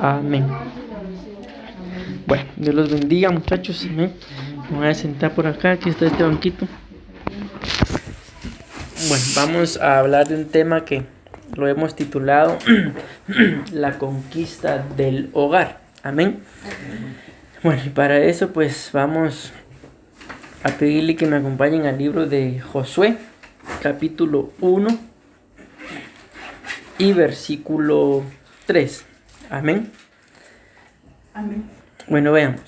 Amén. Bueno, Dios los bendiga, muchachos. Amén. Me voy a sentar por acá. Aquí está este banquito. Bueno, vamos a hablar de un tema que lo hemos titulado La conquista del hogar. Amén. Bueno, y para eso pues vamos a pedirle que me acompañen al libro de Josué, capítulo 1 y versículo 3. Amén. Amén. Bueno, veamos.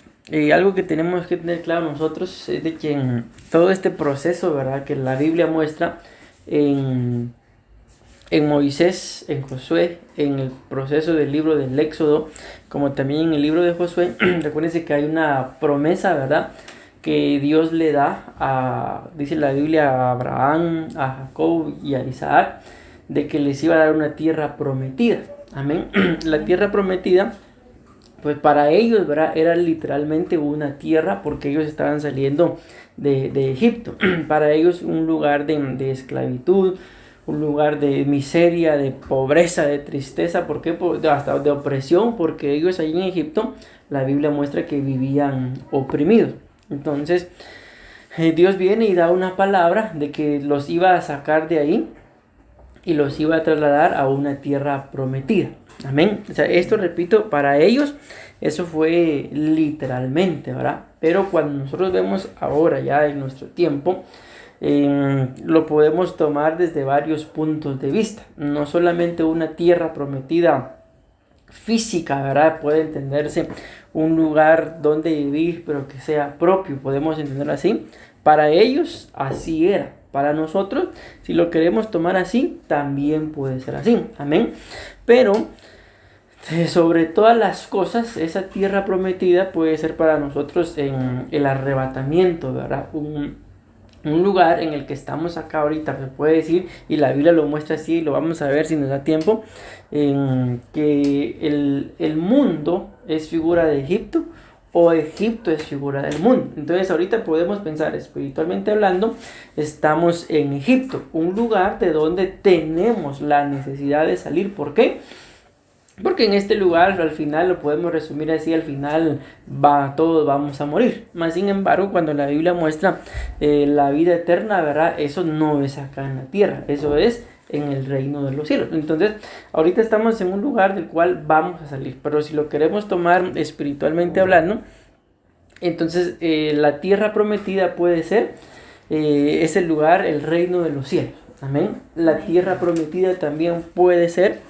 Algo que tenemos que tener claro nosotros es de que en todo este proceso, ¿verdad?, que la Biblia muestra en Moisés, en Josué, en el proceso del libro del Éxodo, como también en el libro de Josué, recuérdense que hay una promesa, ¿verdad?, que Dios le da dice la Biblia, a Abraham, a Jacob y a Isaac, de que les iba a dar una tierra prometida. Amén. La tierra prometida, pues para ellos, ¿verdad?, era literalmente una tierra, porque ellos estaban saliendo de Egipto. Para ellos un lugar de esclavitud, un lugar de miseria, de pobreza, de tristeza, ¿por qué? Hasta de opresión, porque ellos allí en Egipto, la Biblia muestra que vivían oprimidos. Entonces, Dios viene y da una palabra de que los iba a sacar de ahí y los iba a trasladar a una tierra prometida. Amén. O sea, esto, repito, para ellos eso fue literalmente, ¿verdad? Pero cuando nosotros vemos ahora ya en nuestro tiempo, lo podemos tomar desde varios puntos de vista. No solamente una tierra prometida física, ¿verdad? Puede entenderse un lugar donde vivir, pero que sea propio, podemos entenderlo así. Para ellos así era. Para nosotros, si lo queremos tomar así, también puede ser así. Amén. Pero sobre todas las cosas, esa tierra prometida puede ser para nosotros en el arrebatamiento, ¿verdad? Un lugar en el que estamos acá ahorita, se puede decir, y la Biblia lo muestra así, y lo vamos a ver si nos da tiempo, en que el mundo es figura de Egipto, o Egipto es figura del mundo. Entonces ahorita podemos pensar, espiritualmente hablando, estamos en Egipto, un lugar de donde tenemos la necesidad de salir. ¿Por qué? Porque en este lugar, al final, lo podemos resumir así, al final todos vamos a morir. Más sin embargo, cuando la Biblia muestra la vida eterna, ¿verdad?, eso no es acá en la tierra, eso es en el reino de los cielos. Entonces, ahorita estamos en un lugar del cual vamos a salir, pero si lo queremos tomar espiritualmente hablando, entonces la tierra prometida puede ser ese lugar, el reino de los cielos. Amén. La tierra prometida también puede ser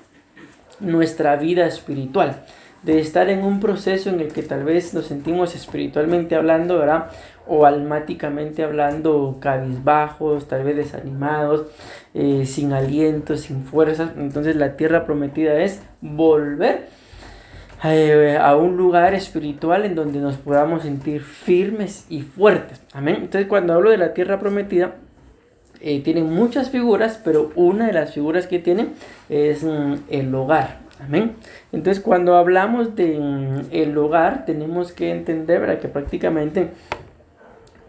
nuestra vida espiritual, de estar en un proceso en el que tal vez nos sentimos espiritualmente hablando, ¿verdad?, o almáticamente hablando, cabizbajos, tal vez desanimados, sin aliento, sin fuerzas. Entonces la tierra prometida es volver a un lugar espiritual en donde nos podamos sentir firmes y fuertes. Amén. Entonces, cuando hablo de la tierra prometida, tiene muchas figuras, pero una de las figuras que tiene es el hogar. Amén. Entonces, cuando hablamos de el hogar, tenemos que entender, ¿verdad?, que prácticamente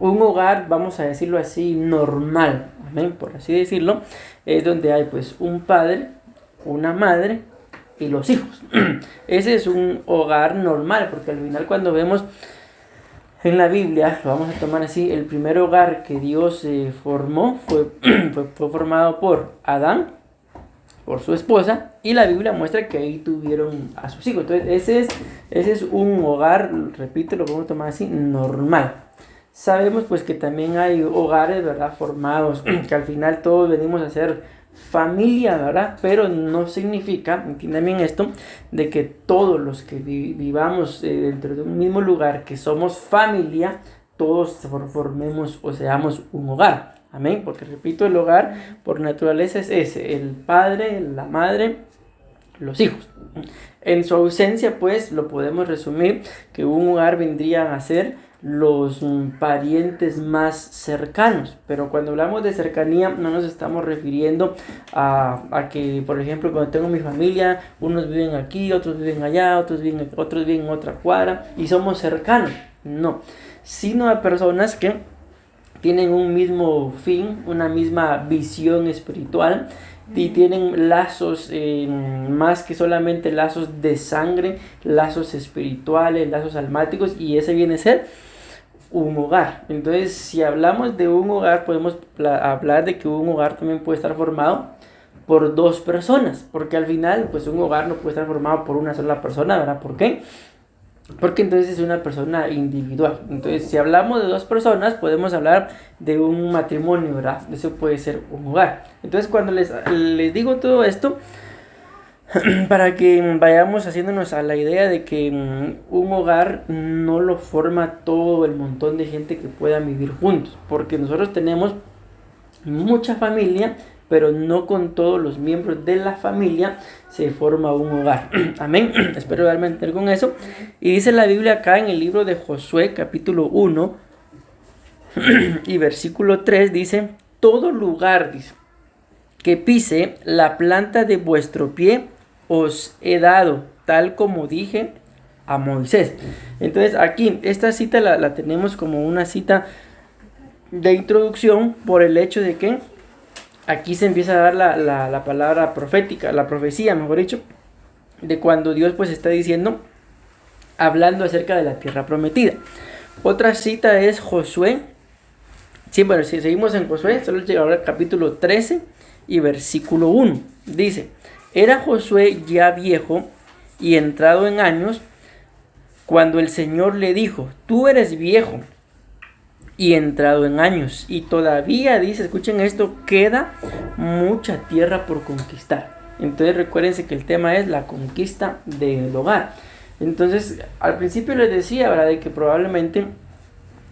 un hogar, vamos a decirlo así, normal, amén, por así decirlo, es donde hay pues un padre, una madre y los hijos. Ese es un hogar normal, porque al final, cuando vemos en la Biblia, lo vamos a tomar así, el primer hogar que Dios formó fue formado por Adán, por su esposa, y la Biblia muestra que ahí tuvieron a sus hijos. Entonces ese es un hogar, repito, lo podemos tomar así, normal. Sabemos pues que también hay hogares, ¿verdad?, formados, que al final todos venimos a ser familia, ¿verdad? Pero no significa, entiendan bien esto, de que todos los que vivamos dentro de un mismo lugar, que somos familia, todos formemos o seamos un hogar. Amén. Porque repito, el hogar por naturaleza es ese: el padre, la madre, los hijos. En su ausencia, pues, lo podemos resumir que un hogar vendría a ser los parientes más cercanos. Pero cuando hablamos de cercanía, no nos estamos refiriendo a que, por ejemplo, cuando tengo mi familia, unos viven aquí, otros viven allá, otros viven en otra cuadra y somos cercanos. No, sino a personas que tienen un mismo fin, una misma visión espiritual, y tienen lazos, más que solamente lazos de sangre, lazos espirituales, lazos almáticos, y ese viene a ser un hogar. Entonces, si hablamos de un hogar, podemos hablar de que un hogar también puede estar formado por dos personas, porque al final, pues un hogar no puede estar formado por una sola persona, ¿verdad? ¿Por qué? Porque entonces es una persona individual. Entonces, si hablamos de dos personas, podemos hablar de un matrimonio, ¿verdad? Eso puede ser un hogar. Entonces, cuando les digo todo esto, para que vayamos haciéndonos a la idea de que un hogar no lo forma todo el montón de gente que puedan vivir juntos, porque nosotros tenemos mucha familia, pero no con todos los miembros de la familia se forma un hogar. Amén. Espero darme a entender con eso. Y dice la Biblia acá en el libro de Josué, capítulo 1 y versículo 3, dice: todo lugar, dice, que pise la planta de vuestro pie os he dado, tal como dije a Moisés. Entonces aquí esta cita la tenemos como una cita de introducción, por el hecho de que aquí se empieza a dar la palabra profética, la profecía, mejor dicho, de cuando Dios pues está diciendo, hablando acerca de la tierra prometida. Otra cita es Josué. Sí, bueno, si seguimos en Josué, solo llega ahora al capítulo 13 y versículo 1. Dice: era Josué ya viejo y entrado en años, cuando el Señor le dijo: tú eres viejo y entrado en años, y todavía, dice, escuchen esto, queda mucha tierra por conquistar. Entonces recuérdense que el tema es la conquista del hogar. Entonces, al principio les decía, ¿verdad?, de que probablemente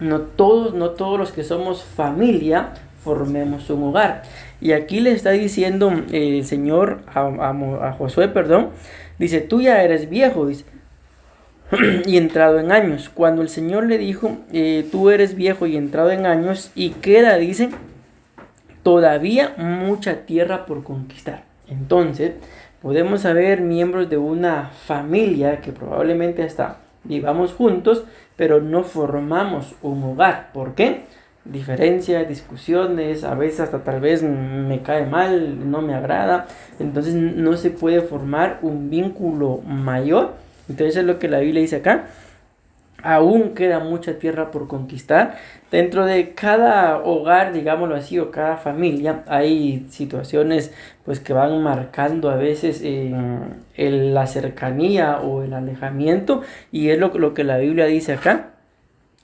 no todos los que somos familia formemos un hogar. Y aquí le está diciendo el Señor a Josué, dice: tú ya eres viejo, dice, y entrado en años. Cuando el Señor le dijo, tú eres viejo y entrado en años, y queda, dice, todavía mucha tierra por conquistar. Entonces, podemos saber miembros de una familia que probablemente hasta vivamos juntos, pero no formamos un hogar. ¿Por qué? Diferencias, discusiones, a veces hasta tal vez me cae mal, no me agrada. Entonces no se puede formar un vínculo mayor. Entonces es lo que la Biblia dice acá. Aún queda mucha tierra por conquistar. Dentro de cada hogar, digámoslo así, o cada familia, hay situaciones pues que van marcando a veces la cercanía o el alejamiento, y es lo que la Biblia dice acá,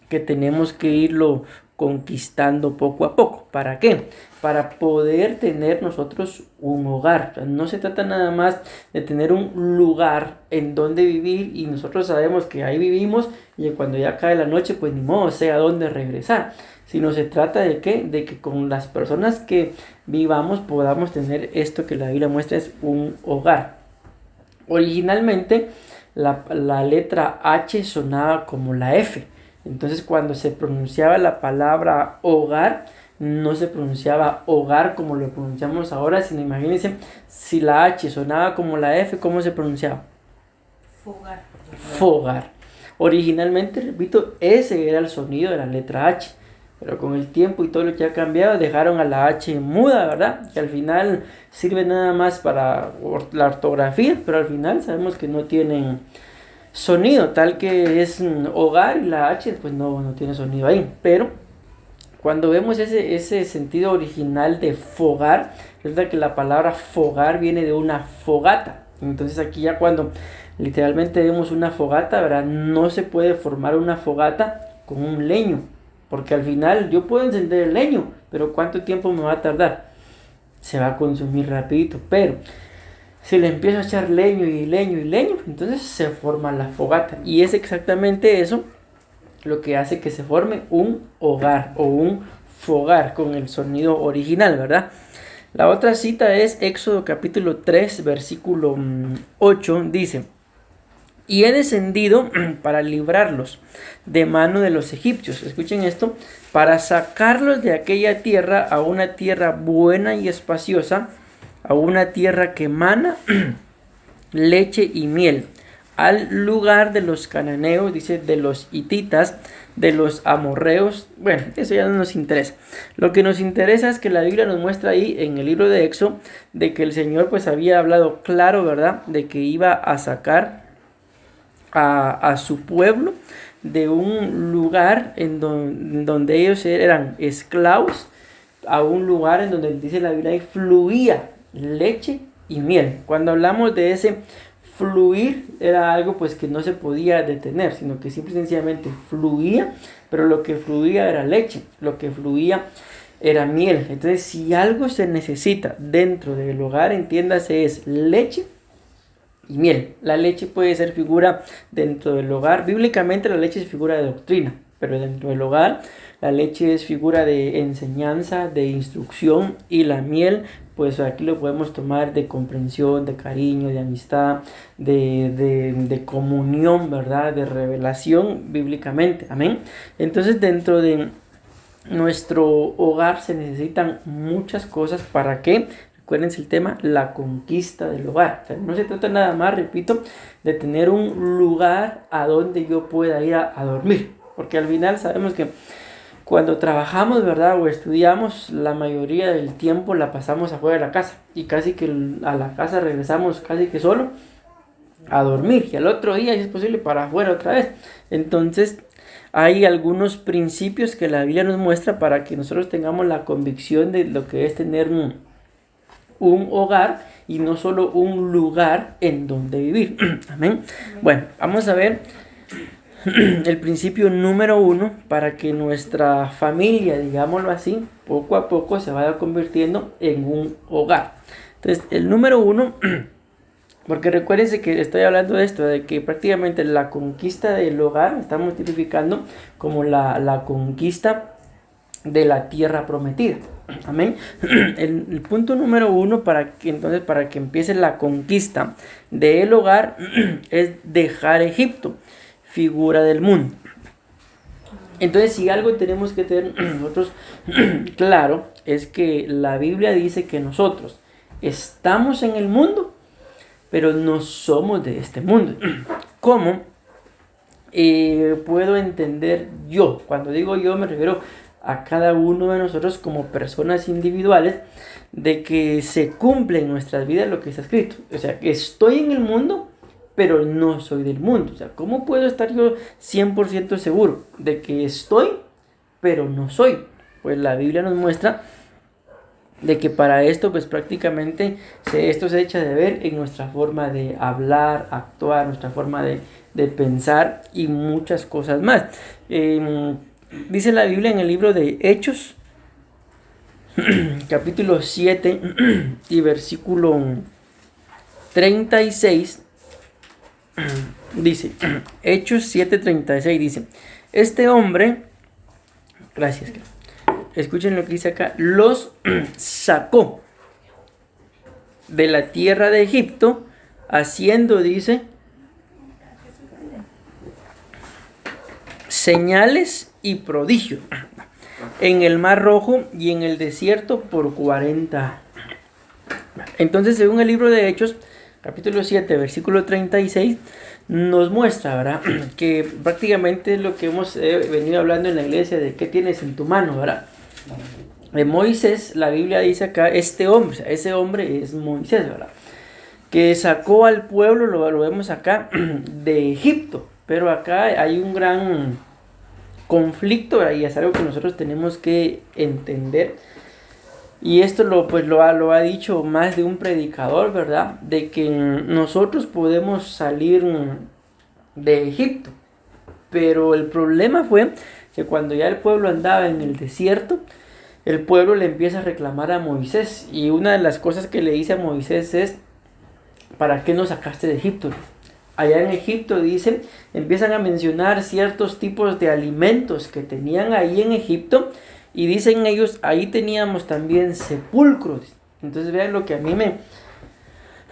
que tenemos que irlo conquistando poco a poco. ¿Para qué? Para poder tener nosotros un hogar. No se trata nada más de tener un lugar en donde vivir y nosotros sabemos que ahí vivimos y cuando ya cae la noche pues ni modo, sea a dónde regresar. Sino se trata de ¿qué? De que con las personas que vivamos podamos tener esto que la Biblia muestra es un hogar. Originalmente la letra H sonaba como la F. Entonces cuando se pronunciaba la palabra hogar, no se pronunciaba hogar como lo pronunciamos ahora, sino imagínense, si la H sonaba como la F, ¿cómo se pronunciaba? Fogar. Fogar. Originalmente, repito, ese era el sonido de la letra H, pero con el tiempo y todo lo que ha cambiado, dejaron a la H muda, ¿verdad? Que al final sirve nada más para la ortografía, pero al final sabemos que no tienen sonido, tal que es hogar, y la H pues no tiene sonido ahí. Pero cuando vemos ese sentido original de fogar, resulta que la palabra fogar viene de una fogata. Entonces aquí ya cuando literalmente vemos una fogata, ¿verdad?, no se puede formar una fogata con un leño, porque al final yo puedo encender el leño, pero ¿cuánto tiempo me va a tardar? Se va a consumir rapidito. Pero si le empiezo a echar leño y leño y leño, entonces se forma la fogata. Y es exactamente eso lo que hace que se forme un hogar o un fogar con el sonido original, ¿verdad? La otra cita es Éxodo capítulo 3, versículo 8, dice: y he descendido para librarlos de mano de los egipcios. Escuchen esto: para sacarlos de aquella tierra a una tierra buena y espaciosa, a una tierra que emana leche y miel, al lugar de los cananeos, dice, de los hititas, de los amorreos. Bueno, eso ya no nos interesa. Lo que nos interesa es que la Biblia nos muestra ahí en el libro de Éxodo de que el Señor pues había hablado claro, ¿verdad? De que iba a sacar a su pueblo de un lugar en donde ellos eran esclavos a un lugar en donde dice la Biblia fluía leche y miel. Cuando hablamos de ese fluir, era algo pues que no se podía detener, sino que simple y sencillamente fluía, pero lo que fluía era leche, lo que fluía era miel. Entonces, si algo se necesita dentro del hogar, entiéndase, es leche y miel. La leche puede ser figura dentro del hogar. Bíblicamente la leche es figura de doctrina, pero dentro del hogar la leche es figura de enseñanza, de instrucción, y la miel pues aquí lo podemos tomar de comprensión, de cariño, de amistad, de comunión, ¿verdad? De revelación bíblicamente. Amén. Entonces dentro de nuestro hogar se necesitan muchas cosas. ¿Para qué? Recuérdense el tema, la conquista del hogar. O sea, no se trata nada más, repito, de tener un lugar a donde yo pueda ir a dormir. Porque al final sabemos que cuando trabajamos, ¿verdad? O estudiamos, la mayoría del tiempo la pasamos afuera de la casa. Y casi que a la casa regresamos casi que solo a dormir. Y al otro día, si es posible, para afuera otra vez. Entonces, hay algunos principios que la Biblia nos muestra para que nosotros tengamos la convicción de lo que es tener un hogar y no solo un lugar en donde vivir. Amén. Bueno, vamos a ver el principio número 1 para que nuestra familia, digámoslo así, poco a poco se vaya convirtiendo en un hogar. Entonces, el número 1, porque recuérdense que estoy hablando de esto, de que prácticamente la conquista del hogar estamos tipificando como la conquista de la tierra prometida. Amén. El punto número 1 para que empiece la conquista del hogar es dejar Egipto, figura del mundo. Entonces, si algo tenemos que tener nosotros claro, es que la Biblia dice que nosotros estamos en el mundo, pero no somos de este mundo. ¿Cómo puedo entender yo? Cuando digo yo me refiero a cada uno de nosotros como personas individuales, de que se cumple en nuestras vidas lo que está escrito. O sea, que estoy en el mundo, pero no soy del mundo. O sea, ¿cómo puedo estar yo 100% seguro de que estoy, pero no soy? Pues la Biblia nos muestra de que para esto, pues prácticamente esto se echa de ver en nuestra forma de hablar, actuar, nuestra forma de pensar y muchas cosas más. Dice la Biblia en el libro de Hechos, capítulo 7 y versículo 36, dice, Hechos 7:36 dice, este hombre, gracias, escuchen lo que dice acá, los sacó de la tierra de Egipto, haciendo, dice, señales y prodigios en el Mar Rojo y en el desierto por 40. Entonces, según el libro de Hechos, capítulo 7, versículo 36, nos muestra, ¿verdad? Que prácticamente es lo que hemos venido hablando en la iglesia, de qué tienes en tu mano, ¿verdad? De Moisés, la Biblia dice acá, este hombre, o sea, ese hombre es Moisés, ¿verdad? Que sacó al pueblo, lo vemos acá, de Egipto. Pero acá hay un gran conflicto, ¿verdad? Y es algo que nosotros tenemos que entender. Y esto lo ha dicho más de un predicador, ¿verdad? De que nosotros podemos salir de Egipto. Pero el problema fue que cuando ya el pueblo andaba en el desierto, el pueblo le empieza a reclamar a Moisés. Y una de las cosas que le dice a Moisés es, ¿para qué nos sacaste de Egipto? Allá en Egipto, dicen, empiezan a mencionar ciertos tipos de alimentos que tenían ahí en Egipto. Y dicen ellos, ahí teníamos también sepulcros. Entonces vean lo que a mí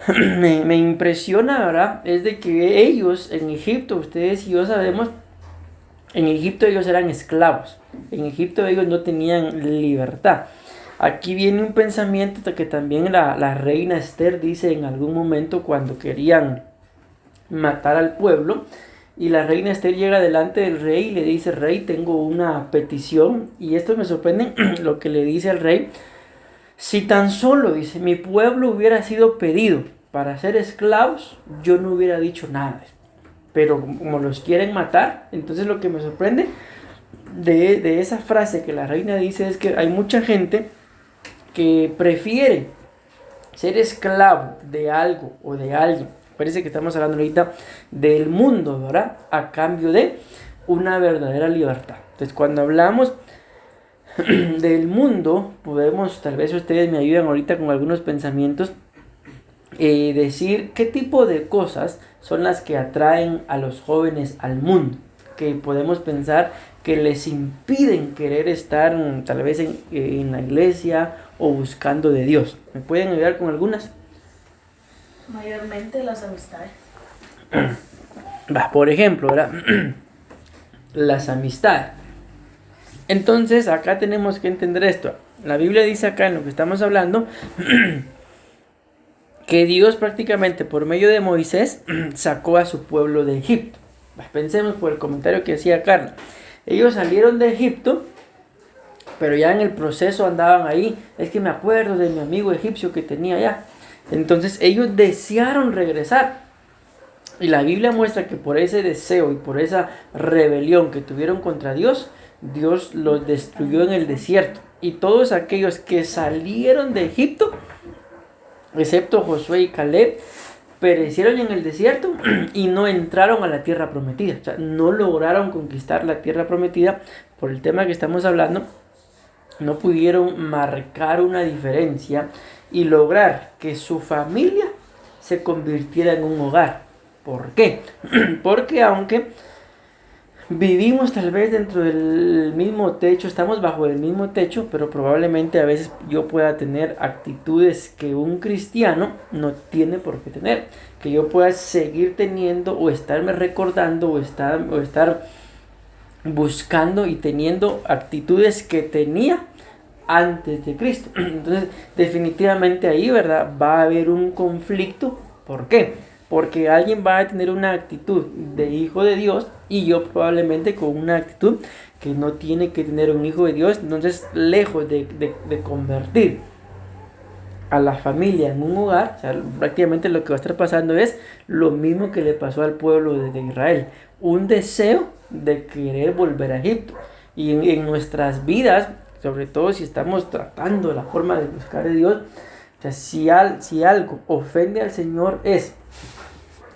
me impresiona, ¿verdad? Es de que ellos en Egipto, ustedes y yo sabemos, en Egipto ellos eran esclavos. En Egipto ellos no tenían libertad. Aquí viene un pensamiento que también la reina Esther dice en algún momento cuando querían matar al pueblo. Y la reina Esther llega delante del rey y le dice: rey, tengo una petición. Y esto me sorprende lo que le dice al rey. Si tan solo, dice, mi pueblo hubiera sido pedido para ser esclavos, yo no hubiera dicho nada. Pero como los quieren matar, entonces lo que me sorprende de esa frase que la reina dice es que hay mucha gente que prefiere ser esclavo de algo o de alguien. Parece que estamos hablando ahorita del mundo, ¿verdad? A cambio de una verdadera libertad. Entonces, cuando hablamos del mundo, podemos, tal vez ustedes me ayuden ahorita con algunos pensamientos, decir qué tipo de cosas son las que atraen a los jóvenes al mundo, que podemos pensar que les impiden querer estar tal vez en la iglesia o buscando de Dios. ¿Me pueden ayudar con algunas? Mayormente las amistades. Por ejemplo, ¿verdad? Las amistades. Entonces acá tenemos que entender esto. La Biblia dice acá en lo que estamos hablando que Dios prácticamente por medio de Moisés sacó a su pueblo de Egipto. Pensemos por el comentario que hacía Carla. Ellos salieron de Egipto, pero ya en el proceso andaban ahí. Es que me acuerdo de mi amigo egipcio que tenía allá. Entonces ellos desearon regresar. Y la Biblia muestra que por ese deseo y por esa rebelión que tuvieron contra Dios, Dios los destruyó en el desierto. Y todos aquellos que salieron de Egipto, excepto Josué y Caleb, perecieron en el desierto y no entraron a la tierra prometida. O sea, no lograron conquistar la tierra prometida por el tema que estamos hablando. No pudieron marcar una diferencia y lograr que su familia se convirtiera en un hogar. ¿Por qué? Porque aunque vivimos tal vez dentro del mismo techo, estamos bajo el mismo techo, pero probablemente a veces yo pueda tener actitudes que un cristiano no tiene por qué tener. Que yo pueda seguir teniendo o estarme recordando o estar buscando y teniendo actitudes que tenía antes de Cristo. Entonces, definitivamente ahí, ¿verdad? Va a haber un conflicto. ¿Por qué? Porque alguien va a tener una actitud de hijo de Dios y yo probablemente con una actitud que no tiene que tener un hijo de Dios. Entonces, lejos de convertir a la familia en un hogar, o sea, prácticamente lo que va a estar pasando es lo mismo que le pasó al pueblo de Israel. Un deseo de querer volver a Egipto. Y en nuestras vidas, sobre todo si estamos tratando la forma de buscar a Dios, o sea, si algo ofende al Señor es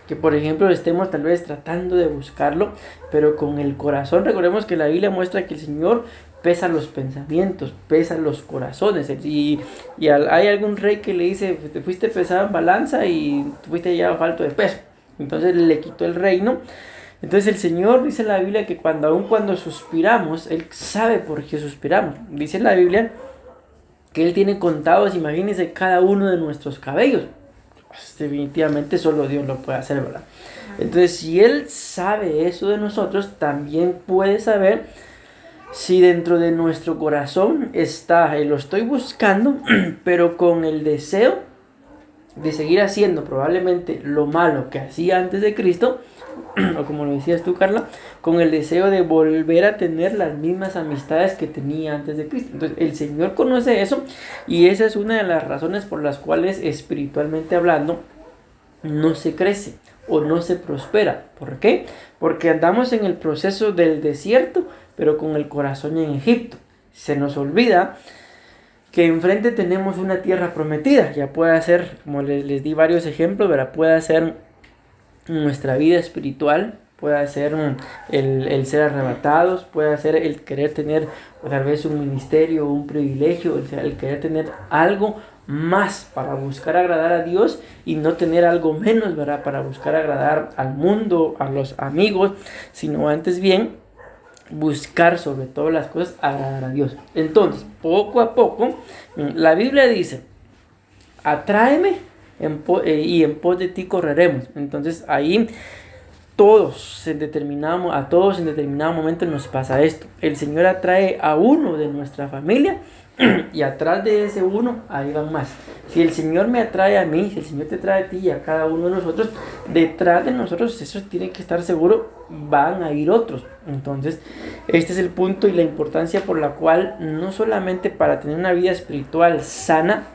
que, por ejemplo, estemos tal vez tratando de buscarlo, pero con el corazón. Recordemos que la Biblia muestra que el Señor pesa los pensamientos, pesa los corazones. Y hay algún rey que le dice: te fuiste pesado en balanza y fuiste ya falto de peso. Entonces le quitó el reino. Entonces el Señor, dice la Biblia, que aun cuando suspiramos, Él sabe por qué suspiramos. Dice la Biblia que Él tiene contados, imagínense, cada uno de nuestros cabellos. Pues definitivamente solo Dios lo puede hacer, ¿verdad? Entonces, si Él sabe eso de nosotros, también puede saber si dentro de nuestro corazón está, lo estoy buscando, pero con el deseo de seguir haciendo probablemente lo malo que hacía antes de Cristo, o como lo decías tú, Carla, con el deseo de volver a tener las mismas amistades que tenía antes de Cristo. Entonces el Señor conoce eso, y esa es una de las razones por las cuales, espiritualmente hablando, no se crece o no se prospera. ¿Por qué? Porque andamos en el proceso del desierto, pero con el corazón en Egipto. Se nos olvida que enfrente tenemos una tierra prometida. Ya puede ser, como les di varios ejemplos, ¿verdad? Puede ser nuestra vida espiritual, puede ser el ser arrebatados, puede ser el querer tener tal vez un ministerio, un privilegio, el querer tener algo más para buscar agradar a Dios y no tener algo menos, ¿verdad? Para buscar agradar al mundo, a los amigos, sino antes bien buscar sobre todas las cosas agradar a Dios. Entonces, poco a poco, la Biblia dice: atráeme y en pos de ti correremos. Entonces ahí a todos en determinado momento nos pasa esto. El Señor atrae a uno de nuestra familia y atrás de ese uno, ahí van más. Si el Señor me atrae a mí, si el Señor te trae a ti y a cada uno de nosotros, detrás de nosotros, eso tiene que estar seguro, van a ir otros. Entonces, este es el punto y la importancia por la cual no solamente para tener una vida espiritual sana,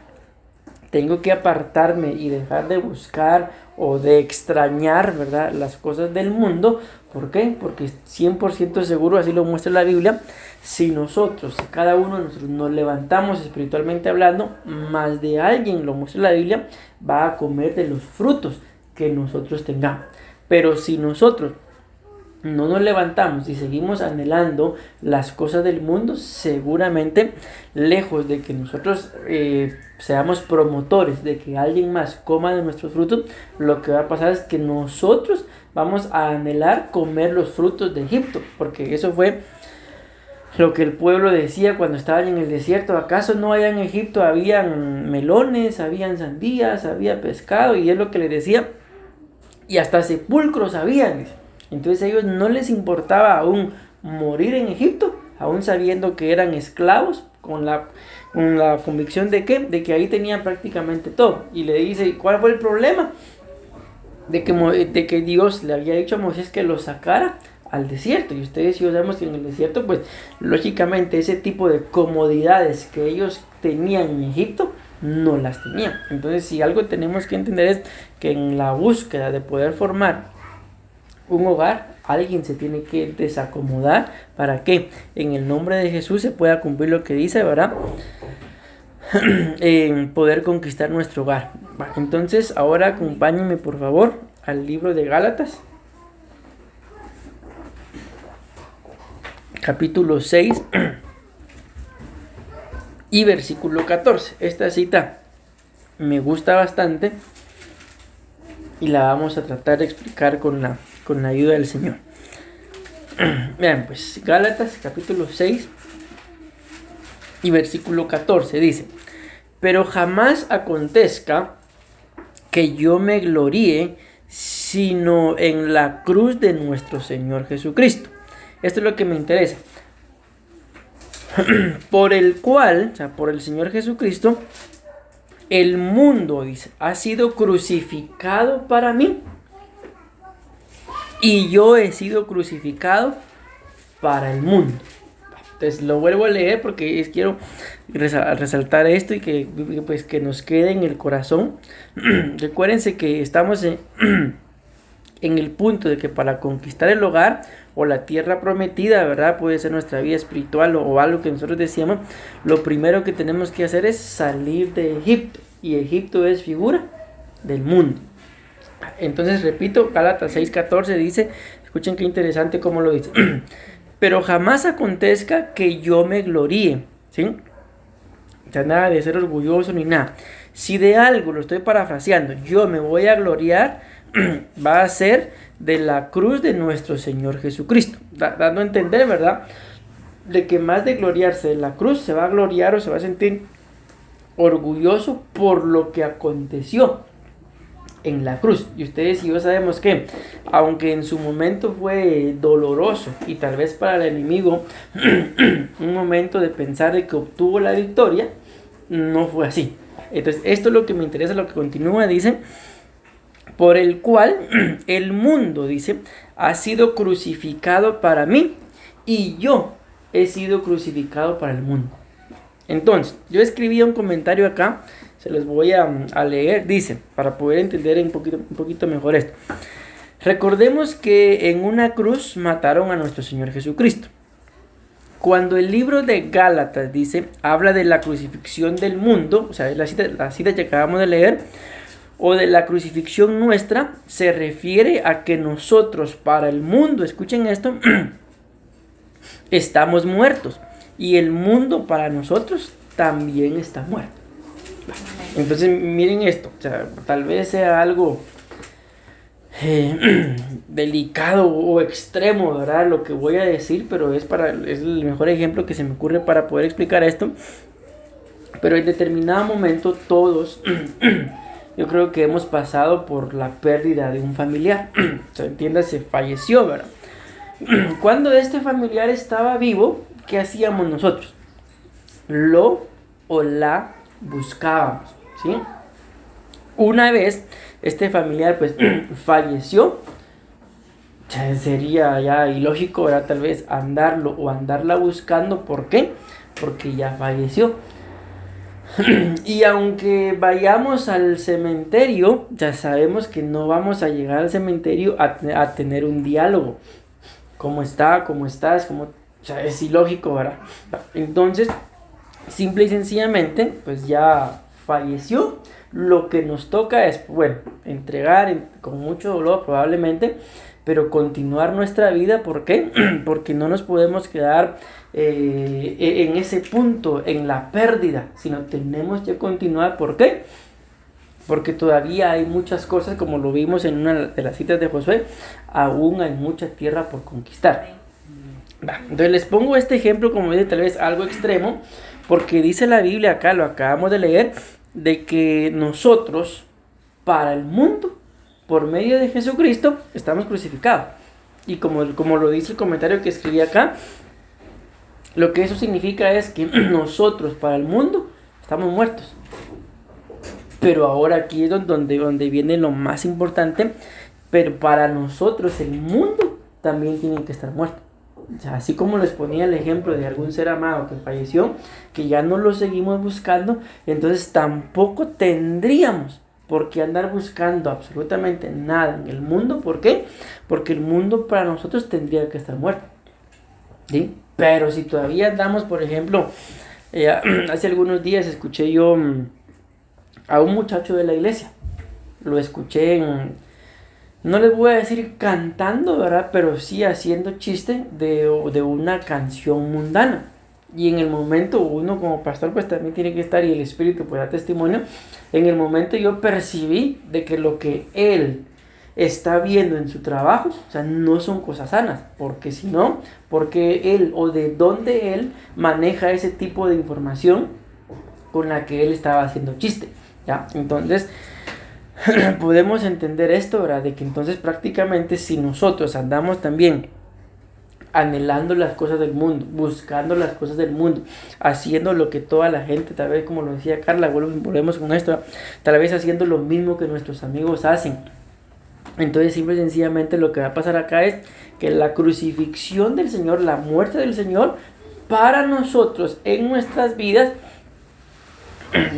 tengo que apartarme y dejar de buscar o de extrañar, ¿verdad?, las cosas del mundo. ¿Por qué? Porque 100% seguro, así lo muestra la Biblia, si nosotros, cada uno de nosotros nos levantamos espiritualmente hablando, más de alguien, lo muestra la Biblia, va a comer de los frutos que nosotros tengamos. Pero si nosotros no nos levantamos y seguimos anhelando las cosas del mundo, seguramente, lejos de que nosotros seamos promotores de que alguien más coma de nuestros frutos, lo que va a pasar es que nosotros vamos a anhelar comer los frutos de Egipto, porque eso fue lo que el pueblo decía cuando estaban en el desierto. ¿Acaso no allá en Egipto habían melones, habían sandías, había pescado? Y es lo que les decía, y hasta sepulcros habían. Entonces a ellos no les importaba aún morir en Egipto, aún sabiendo que eran esclavos, con la convicción de que ahí tenían prácticamente todo. Y le dice, ¿cuál fue el problema? De que Dios le había dicho a Moisés que lo sacara al desierto. Y ustedes y yo sabemos que en el desierto, pues lógicamente ese tipo de comodidades que ellos tenían en Egipto, no las tenían. Entonces, si algo tenemos que entender es que en la búsqueda de poder formar un hogar, alguien se tiene que desacomodar para que en el nombre de Jesús se pueda cumplir lo que dice, ¿verdad? En poder conquistar nuestro hogar. Entonces, ahora acompáñenme por favor al libro de Gálatas, capítulo 6 y versículo 14. Esta cita me gusta bastante y la vamos a tratar de explicar con la ayuda del Señor. Vean, pues Gálatas capítulo 6 y versículo 14 dice: pero jamás acontezca que yo me gloríe sino en la cruz de nuestro Señor Jesucristo. Esto es lo que me interesa. Por el cual, o sea, por el Señor Jesucristo, el mundo, dice, ha sido crucificado para mí, y yo he sido crucificado para el mundo. Entonces lo vuelvo a leer porque quiero resaltar esto y que nos quede en el corazón. Recuérdense que estamos en el punto de que para conquistar el hogar o la tierra prometida, ¿verdad?, puede ser nuestra vida espiritual o algo que nosotros decíamos, lo primero que tenemos que hacer es salir de Egipto, y Egipto es figura del mundo. Entonces repito, Gálatas 6:14 dice, escuchen qué interesante cómo lo dice: pero jamás acontezca que yo me gloríe, ¿sí? O sea, nada de ser orgulloso ni nada. Si de algo, lo estoy parafraseando, yo me voy a gloriar, va a ser de la cruz de nuestro Señor Jesucristo. Dando a entender, ¿verdad?, de que más de gloriarse de la cruz, se va a gloriar o se va a sentir orgulloso por lo que aconteció en la cruz. Y ustedes y yo sabemos que, aunque en su momento fue doloroso y tal vez para el enemigo un momento de pensar de que obtuvo la victoria, no fue así. Entonces esto es lo que me interesa, lo que continúa, dice: por el cual el mundo, dice, ha sido crucificado para mí, y yo he sido crucificado para el mundo. Entonces, yo escribí un comentario acá, se los voy a leer. Dice, para poder entender un poquito mejor esto: recordemos que en una cruz mataron a nuestro Señor Jesucristo. Cuando el libro de Gálatas dice, habla de la crucifixión del mundo, o sea, la cita que acabamos de leer, o de la crucifixión nuestra, se refiere a que nosotros, para el mundo, escuchen esto, estamos muertos, y el mundo para nosotros también está muerto. Entonces miren esto, o sea, tal vez sea algo delicado o extremo, ¿verdad?, lo que voy a decir, pero es el mejor ejemplo que se me ocurre para poder explicar esto. Pero en determinado momento todos yo creo que hemos pasado por la pérdida de un familiar. O sea, entiéndase, falleció, ¿verdad? Cuando este familiar estaba vivo, ¿qué hacíamos nosotros? Lo o la buscábamos, ¿sí? Una vez este familiar pues falleció, sería ya ilógico, ¿verdad? Tal vez andarlo o andarla buscando. ¿Por qué? Porque ya falleció. Y aunque vayamos al cementerio, ya sabemos que no vamos a llegar al cementerio a tener un diálogo. ¿Cómo está? ¿Cómo estás? ¿Cómo? O sea, es ilógico, ¿verdad? Entonces, simple y sencillamente, pues ya falleció. Lo que nos toca es, bueno, entregar con mucho dolor probablemente, pero continuar nuestra vida. ¿Por qué? Porque no nos podemos quedar en ese punto, en la pérdida, sino tenemos que continuar. ¿Por qué? Porque todavía hay muchas cosas, como lo vimos en una de las citas de Josué, aún hay mucha tierra por conquistar. Entonces les pongo este ejemplo, como dice, tal vez algo extremo, porque dice la Biblia acá, lo acabamos de leer, de que nosotros, para el mundo, por medio de Jesucristo, estamos crucificados. Y como lo dice el comentario que escribí acá, lo que eso significa es que nosotros, para el mundo, estamos muertos. Pero ahora aquí es donde viene lo más importante, pero para nosotros el mundo también tiene que estar muerto. O sea, así como les ponía el ejemplo de algún ser amado que falleció, que ya no lo seguimos buscando, entonces tampoco tendríamos por qué andar buscando absolutamente nada en el mundo. ¿Por qué? Porque el mundo para nosotros tendría que estar muerto, ¿sí? Pero si todavía andamos, por ejemplo, hace algunos días escuché yo a un muchacho de la iglesia. Lo escuché no les voy a decir cantando, ¿verdad? Pero sí haciendo chiste de una canción mundana. Y en el momento, uno como pastor pues también tiene que estar, y el Espíritu pues da testimonio. En el momento yo percibí de que lo que él está viendo en su trabajo, o sea, no son cosas sanas. Porque si no, porque él o de dónde él maneja ese tipo de información con la que él estaba haciendo chiste, ¿ya? Entonces podemos entender esto, ¿verdad? De que entonces prácticamente si nosotros andamos también anhelando las cosas del mundo, buscando las cosas del mundo, haciendo lo que toda la gente, tal vez como lo decía Carla, volvemos con esto, tal vez haciendo lo mismo que nuestros amigos hacen, entonces simple y sencillamente lo que va a pasar acá es que la crucifixión del Señor, la muerte del Señor para nosotros en nuestras vidas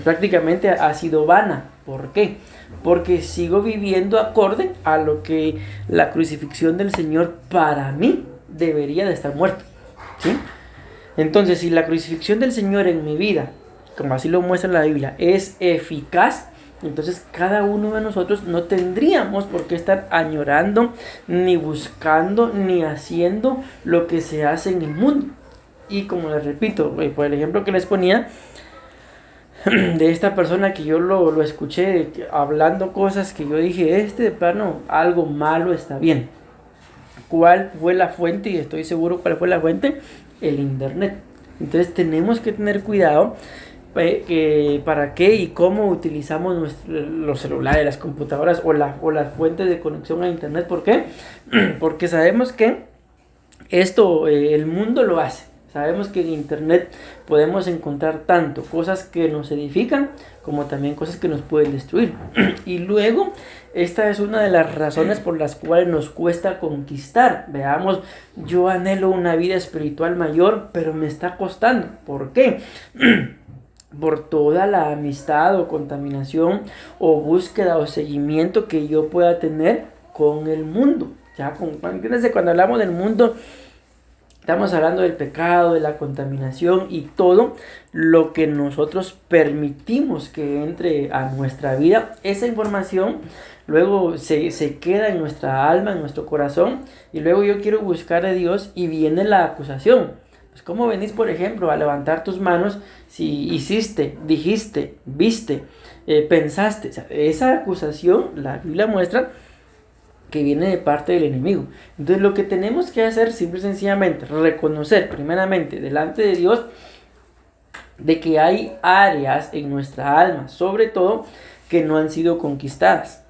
prácticamente ha sido vana. ¿Por qué? Porque sigo viviendo acorde a lo que la crucifixión del Señor para mí debería de estar muerto, ¿sí? Entonces, si la crucifixión del Señor en mi vida, como así lo muestra la Biblia, es eficaz, entonces cada uno de nosotros no tendríamos por qué estar añorando, ni buscando, ni haciendo lo que se hace en el mundo. Y como les repito, por el ejemplo que les ponía, de esta persona que yo lo escuché hablando cosas que yo dije, de plano, algo malo está bien. ¿Cuál fue la fuente? Y estoy seguro cuál fue la fuente: el internet. Entonces tenemos que tener cuidado para qué y cómo utilizamos los celulares, las computadoras o las fuentes de conexión a internet. ¿Por qué? Porque sabemos que esto el mundo lo hace. Sabemos que en internet podemos encontrar tanto cosas que nos edifican como también cosas que nos pueden destruir. Y luego, esta es una de las razones por las cuales nos cuesta conquistar. Veamos, yo anhelo una vida espiritual mayor, pero me está costando. ¿Por qué? Por toda la amistad o contaminación o búsqueda o seguimiento que yo pueda tener con el mundo. Ya, fíjense, cuando hablamos del mundo, estamos hablando del pecado, de la contaminación y todo lo que nosotros permitimos que entre a nuestra vida. Esa información luego se queda en nuestra alma, en nuestro corazón, y luego yo quiero buscar a Dios y viene la acusación. Pues ¿cómo venís, por ejemplo, a levantar tus manos si hiciste, dijiste, viste, pensaste? O sea, esa acusación, la Biblia muestra que viene de parte del enemigo. Entonces lo que tenemos que hacer simple y sencillamente, reconocer primeramente delante de Dios de que hay áreas en nuestra alma, sobre todo, que no han sido conquistadas.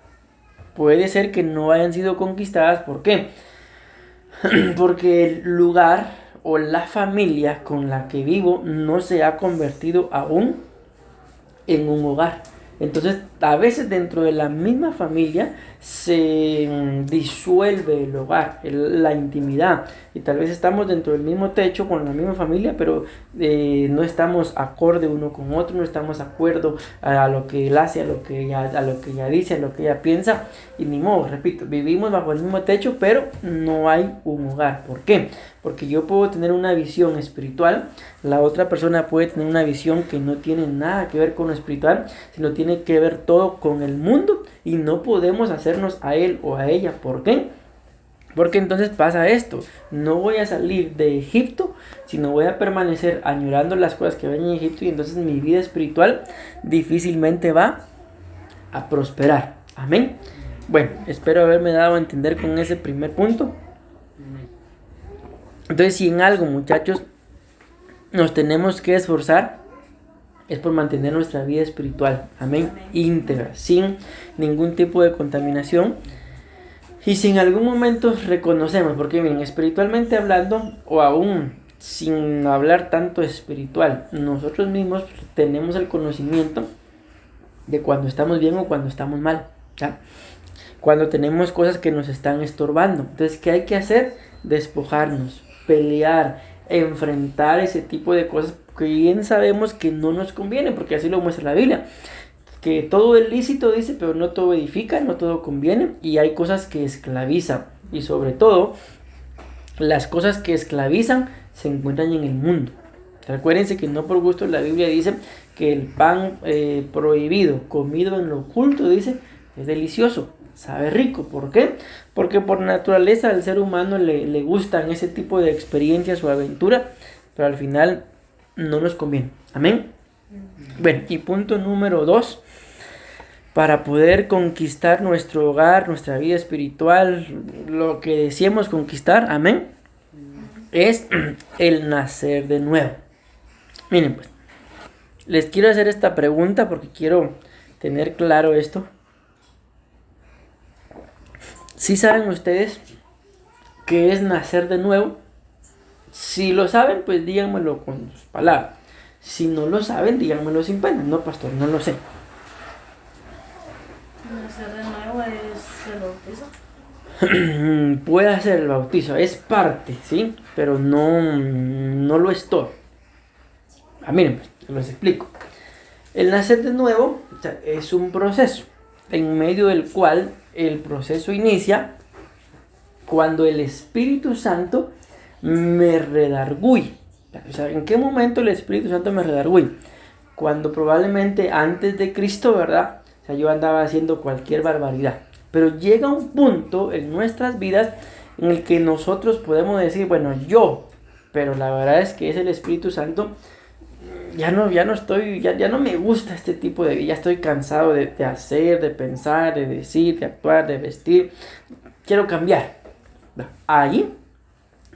Puede ser que no hayan sido conquistadas. ¿Por qué? Porque el lugar o la familia con la que vivo no se ha convertido aún en un hogar. Entonces, a veces dentro de la misma familia se disuelve el hogar, la intimidad. Y tal vez estamos dentro del mismo techo con la misma familia, pero no estamos acorde uno con otro, no estamos de acuerdo a lo que él hace, a lo que ella dice, a lo que ella piensa. Y ni modo, repito, vivimos bajo el mismo techo, pero no hay un hogar. ¿Por qué? Porque yo puedo tener una visión espiritual, la otra persona puede tener una visión que no tiene nada que ver con lo espiritual, sino tiene que ver todo con el mundo, y no podemos hacernos a él o a ella. ¿Por qué? Porque entonces pasa esto: no voy a salir de Egipto, sino voy a permanecer añorando las cosas que ven en Egipto, y entonces mi vida espiritual difícilmente va a prosperar. Amén. Bueno, espero haberme dado a entender con ese primer punto. Entonces, si en algo, muchachos, nos tenemos que esforzar, es por mantener nuestra vida espiritual, amén, íntegra, sin ningún tipo de contaminación. Y si en algún momento reconocemos, porque miren, espiritualmente hablando, o aún sin hablar tanto espiritual, nosotros mismos tenemos el conocimiento de cuando estamos bien o cuando estamos mal, ¿ya? Cuando tenemos cosas que nos están estorbando. Entonces, ¿qué hay que hacer? Despojarnos, pelear, enfrentar ese tipo de cosas que bien sabemos que no nos conviene, porque así lo muestra la Biblia, que todo es lícito, dice, pero no todo edifica, no todo conviene, y hay cosas que esclavizan, y sobre todo las cosas que esclavizan se encuentran en el mundo. Recuérdense que no por gusto la Biblia dice que el pan prohibido, comido en lo oculto, dice, es delicioso, sabe rico. ¿Por qué? Porque por naturaleza al ser humano le gustan ese tipo de experiencias o aventuras, pero al final no nos conviene. Amén. Bueno, y punto número 2, para poder conquistar nuestro hogar, nuestra vida espiritual, lo que deseemos conquistar, amén, es el nacer de nuevo. Miren, pues, les quiero hacer esta pregunta porque quiero tener claro esto. ¿Sí saben ustedes qué es nacer de nuevo? Si lo saben, pues díganmelo con sus palabras. Si no lo saben, díganmelo sin pena. No, pastor, no lo sé. Nacer de nuevo es el bautizo. Puede ser el bautizo, es parte, ¿sí? Pero no lo es todo. Miren, pues, les explico. El nacer de nuevo, o sea, es un proceso en medio del cual el proceso inicia cuando el Espíritu Santo me redarguye. O sea, ¿en qué momento el Espíritu Santo me redarguye? Cuando probablemente antes de Cristo, ¿verdad? O sea, yo andaba haciendo cualquier barbaridad. Pero llega un punto en nuestras vidas en el que nosotros podemos decir, bueno, pero la verdad es que es el Espíritu Santo. Ya no me gusta este tipo de vida, ya estoy cansado de hacer, de pensar, de decir, de actuar, de vestir. Quiero cambiar. Ahí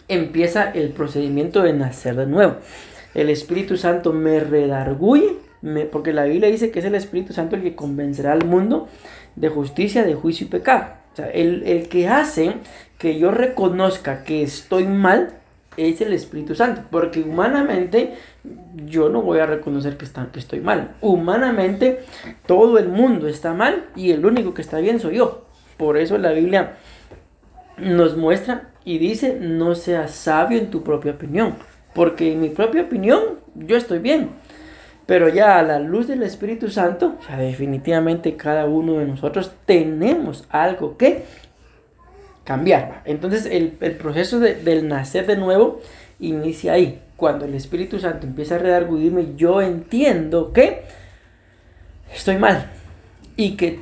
empieza el procedimiento de nacer de nuevo. El Espíritu Santo me redarguye, porque la Biblia dice que es el Espíritu Santo el que convencerá al mundo de justicia, de juicio y pecado. O sea, el que hace que yo reconozca que estoy mal es el Espíritu Santo, porque humanamente yo no voy a reconocer que estoy mal. Humanamente todo el mundo está mal y el único que está bien soy yo. Por eso la Biblia nos muestra y dice: no seas sabio en tu propia opinión, porque en mi propia opinión yo estoy bien, pero ya a la luz del Espíritu Santo, o sea, definitivamente cada uno de nosotros tenemos algo que cambiar. Entonces el proceso del nacer de nuevo inicia ahí, cuando el Espíritu Santo empieza a redarguirme. Yo entiendo que estoy mal y que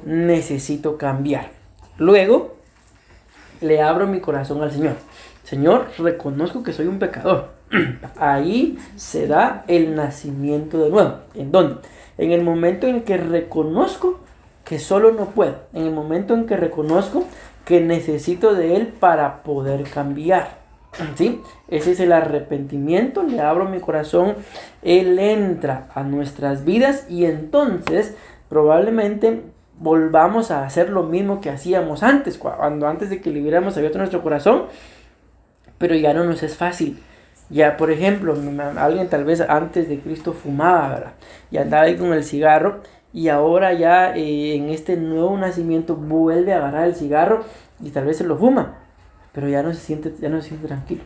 necesito cambiar. Luego le abro mi corazón al Señor. Señor, reconozco que soy un pecador. Ahí se da el nacimiento de nuevo. ¿En dónde? En el momento en que reconozco que solo no puedo. En el momento en que reconozco que necesito de Él para poder cambiar. ¿Sí? Ese es el arrepentimiento. Le abro mi corazón. Él entra a nuestras vidas y entonces probablemente volvamos a hacer lo mismo que hacíamos antes, cuando antes de que le hubiéramos abierto nuestro corazón, pero ya no nos es fácil. Ya, por ejemplo, alguien tal vez antes de Cristo fumaba, ¿verdad? Y andaba ahí con el cigarro, y ahora ya en este nuevo nacimiento vuelve a agarrar el cigarro y tal vez se lo fuma, pero ya no se siente tranquilo,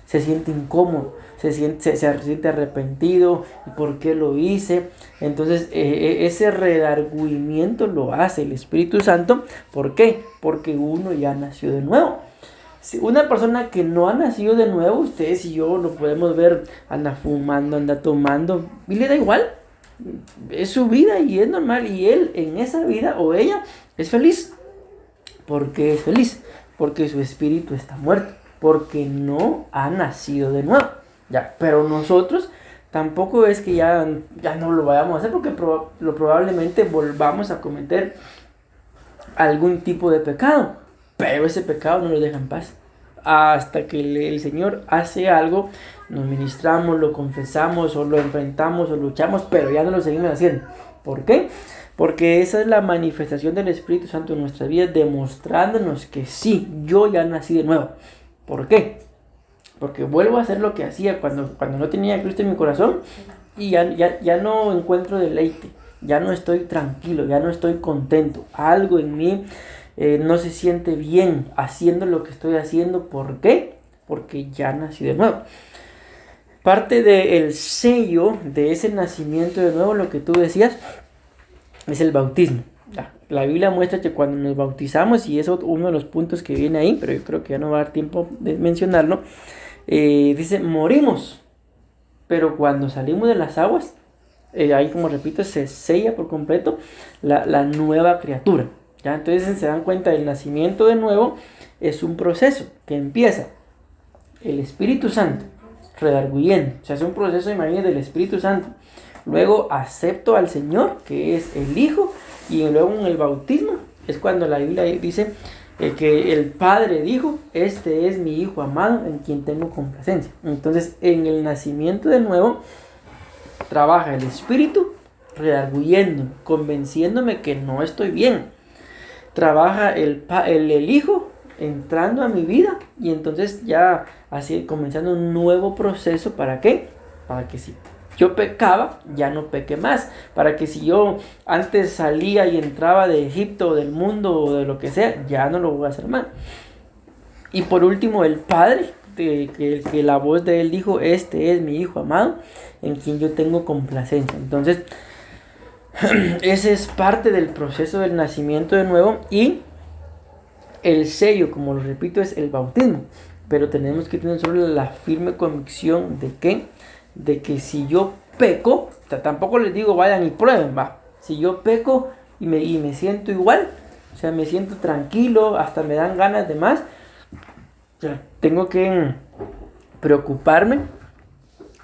se siente incómodo, se siente arrepentido. ¿Y por qué lo hice? Entonces ese redargüimiento lo hace el Espíritu Santo. ¿Por qué? Porque uno ya nació de nuevo. Si una persona que no ha nacido de nuevo, ustedes y yo lo podemos ver, anda fumando, anda tomando, y le da igual. Es su vida y es normal. Y él en esa vida o ella es feliz. ¿Por qué es feliz? Porque su espíritu está muerto. Porque no ha nacido de nuevo. Ya, pero nosotros tampoco es que ya no lo vayamos a hacer, porque probablemente volvamos a cometer algún tipo de pecado. Pero ese pecado no lo deja en paz. Hasta que el Señor hace algo, nos ministramos, lo confesamos, o lo enfrentamos, o luchamos, pero ya no lo seguimos haciendo. ¿Por qué? Porque esa es la manifestación del Espíritu Santo en nuestra vida, demostrándonos que sí, yo ya nací de nuevo. ¿Por qué? Porque vuelvo a hacer lo que hacía cuando no tenía a Cristo en mi corazón, y ya no encuentro deleite, ya no estoy tranquilo, ya no estoy contento. Algo en mí no se siente bien haciendo lo que estoy haciendo. ¿Por qué? Porque ya nací de nuevo. Parte del sello de ese nacimiento de nuevo, lo que tú decías, es el bautismo. La Biblia muestra que cuando nos bautizamos, y es uno de los puntos que viene ahí, pero yo creo que ya no va a dar tiempo de mencionarlo, dice, morimos, pero cuando salimos de las aguas, ahí, como repito, se sella por completo la nueva criatura. ¿Ya? Entonces se dan cuenta, el nacimiento de nuevo es un proceso que empieza el Espíritu Santo redarguyendo. O sea, es un proceso, imagínate, del Espíritu Santo. Luego acepto al Señor, que es el Hijo, y luego en el bautismo es cuando la Biblia dice que el Padre dijo, este es mi Hijo amado en quien tengo complacencia. Entonces, en el nacimiento de nuevo trabaja el Espíritu redarguyendo, convenciéndome que no estoy bien. Trabaja el Hijo entrando a mi vida, y entonces ya así comenzando un nuevo proceso. ¿Para qué? Para que si yo pecaba, ya no peque más. Para que si yo antes salía y entraba de Egipto, o del mundo, o de lo que sea, ya no lo voy a hacer más. Y por último, el Padre, que la voz de él dijo, este es mi Hijo amado, en quien yo tengo complacencia. Entonces, ese es parte del proceso del nacimiento de nuevo. Y el sello, como lo repito, es el bautismo. Pero tenemos que tener solo la firme convicción de que si yo peco, o sea, tampoco les digo vayan y prueben, va. Si yo peco y me siento igual, o sea, me siento tranquilo, hasta me dan ganas de más, o sea, tengo que preocuparme,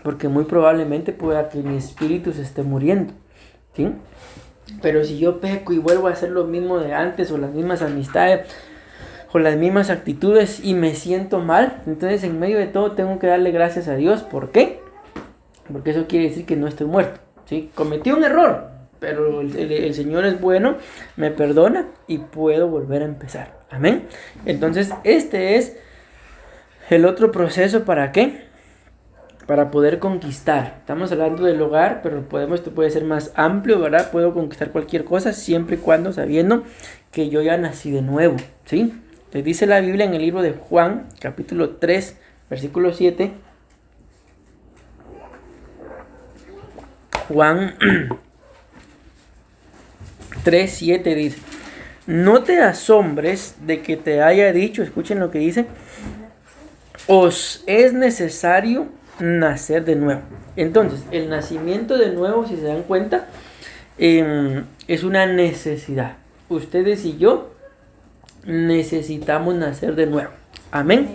porque muy probablemente pueda que mi espíritu se esté muriendo, ¿sí? Pero si yo peco y vuelvo a hacer lo mismo de antes, o las mismas amistades, o las mismas actitudes, y me siento mal, entonces en medio de todo tengo que darle gracias a Dios. ¿Por qué? Porque eso quiere decir que no estoy muerto, ¿sí? Cometí un error, pero el Señor es bueno, me perdona y puedo volver a empezar. Amén. Entonces este es el otro proceso. ¿Para qué? Para poder conquistar. Estamos hablando del hogar, pero esto puede ser más amplio, ¿verdad? Puedo conquistar cualquier cosa siempre y cuando sabiendo que yo ya nací de nuevo, ¿sí? Les dice la Biblia en el libro de Juan, capítulo 3, versículo 7. Juan 3, 7 dice: no te asombres de que te haya dicho, escuchen lo que dice, os es necesario nacer de nuevo. Entonces, el nacimiento de nuevo, si se dan cuenta, es una necesidad. Ustedes y yo necesitamos nacer de nuevo. Amén.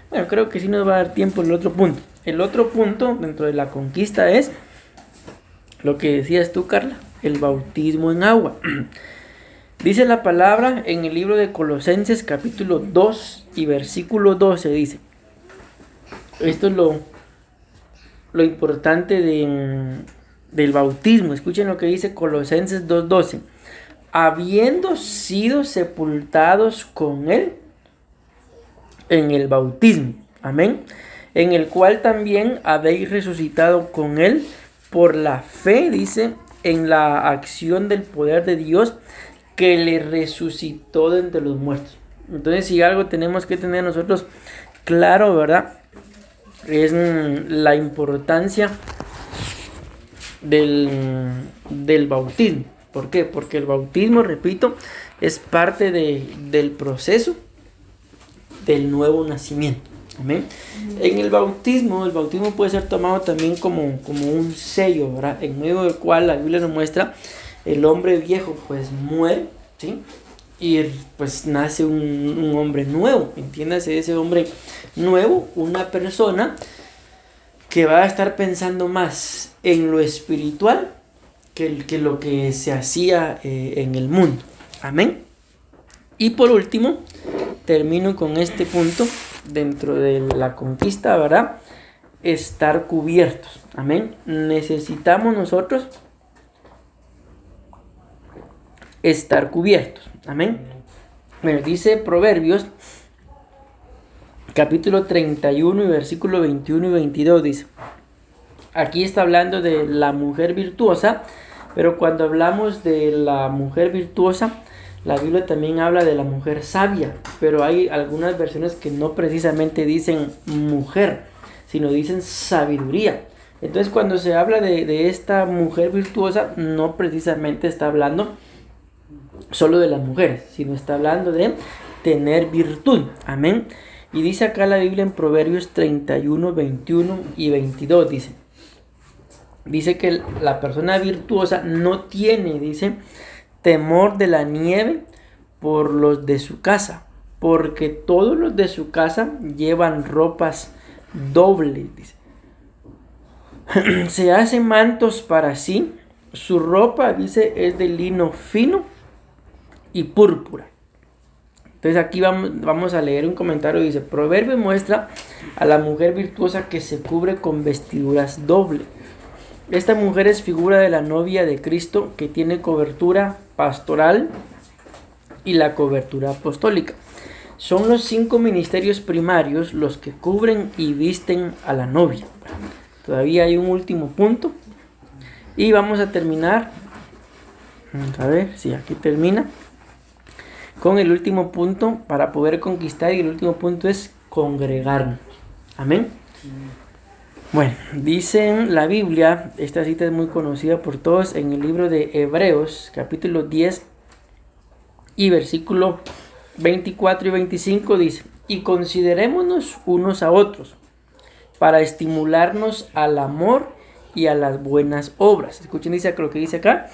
Bueno, creo que sí nos va a dar tiempo el otro punto. El otro punto dentro de la conquista es lo que decías tú, Carla, el bautismo en agua. Dice la palabra en el libro de Colosenses capítulo 2 y versículo 12, dice, esto es lo importante del bautismo. Escuchen lo que dice Colosenses 2:12. Habiendo sido sepultados con él en el bautismo. Amén. en el cual también habéis resucitado con él por la fe, dice, en la acción del poder de Dios que le resucitó de entre los muertos. Entonces, si algo tenemos que tener nosotros claro, ¿verdad? Es la importancia del bautismo. ¿Por qué? Porque el bautismo, repito, es parte del proceso del nuevo nacimiento. Amén. En el bautismo puede ser tomado también como un sello, ¿verdad? En medio del cual la Biblia nos muestra el hombre viejo pues muere, ¿sí? Y pues nace un hombre nuevo. Entiéndase, ese hombre nuevo, una persona que va a estar pensando más en lo espiritual que lo que se hacía en el mundo. Amén. Y por último, termino con este punto dentro de la conquista, ¿verdad? Estar cubiertos. Amén. Necesitamos nosotros estar cubiertos. Amén. Bueno, dice Proverbios capítulo 31 y versículo 21 y 22, dice. Aquí está hablando de la mujer virtuosa, pero cuando hablamos de la mujer virtuosa, la Biblia también habla de la mujer sabia, pero hay algunas versiones que no precisamente dicen mujer, sino dicen sabiduría. Entonces, cuando se habla de esta mujer virtuosa, no precisamente está hablando solo de las mujeres, sino está hablando de tener virtud. Amén. Y dice acá la Biblia en Proverbios 31, 21 y 22, dice que la persona virtuosa no tiene, dice, temor de la nieve por los de su casa, porque todos los de su casa llevan ropas dobles, dice. Se hacen mantos para sí, su ropa, dice, es de lino fino y púrpura. Entonces aquí vamos a leer un comentario, dice, Proverbio muestra a la mujer virtuosa que se cubre con vestiduras dobles. Esta mujer es figura de la novia de Cristo que tiene cobertura pastoral y la cobertura apostólica. Son los 5 ministerios primarios los que cubren y visten a la novia. Todavía hay un último punto y vamos a terminar. Vamos a ver si aquí termina con el último punto para poder conquistar, y el último punto es congregarnos. Amén. Bueno, dice en la Biblia, esta cita es muy conocida por todos, en el libro de Hebreos, capítulo 10 y versículo 24 y 25, dice, y considerémonos unos a otros para estimularnos al amor y a las buenas obras. Escuchen, dice lo que dice acá,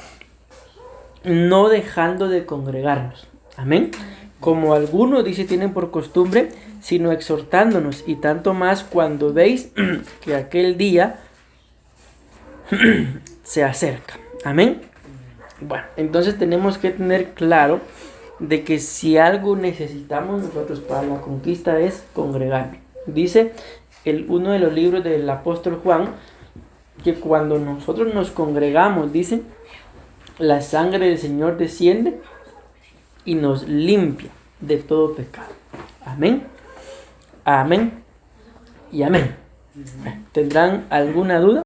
no dejando de congregarnos. Amén. Como algunos, dice, tienen por costumbre, sino exhortándonos, y tanto más cuando veis que aquel día se acerca. Amén. Bueno, entonces tenemos que tener claro de que si algo necesitamos nosotros para la conquista es congregarnos. Dice uno de los libros del apóstol Juan que cuando nosotros nos congregamos, dice, la sangre del Señor desciende y nos limpia de todo pecado. Amén. Amén y amén. ¿Tendrán alguna duda?